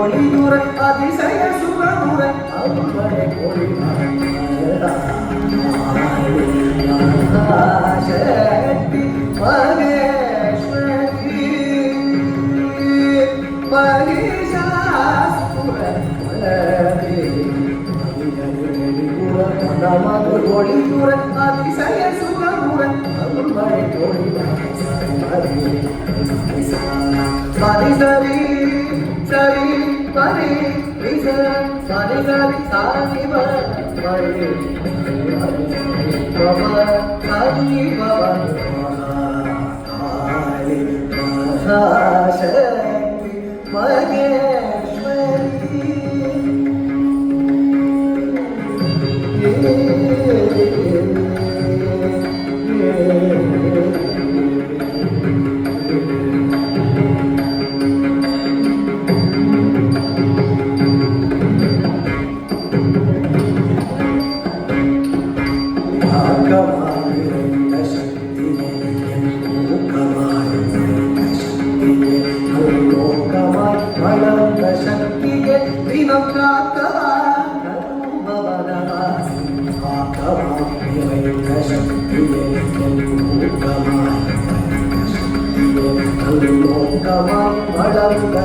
ஒளியுற அதிசய சுகமுற அவரை சக்தி மகேஸ்வரி மகிஷாசுர நமது ஒளியுற அதிசய சுகமுற அவரை சரி சரி சரி பரி சரி சரி சாரி பரி பவ சரி பவ மகாசக்தி மகேஸ்வரி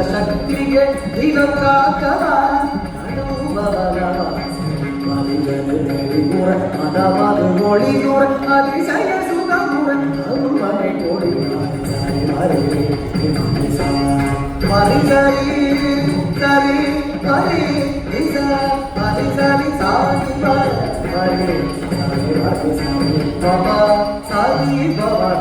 சக்தியே தினம் காக்கவா மதமது மொழியுற அதிசய சுகமுற அருள்மனை கோடி மரி சரி சரி ஹரி ஹரி சரி சாதி ஹரி பவா சாதி பவா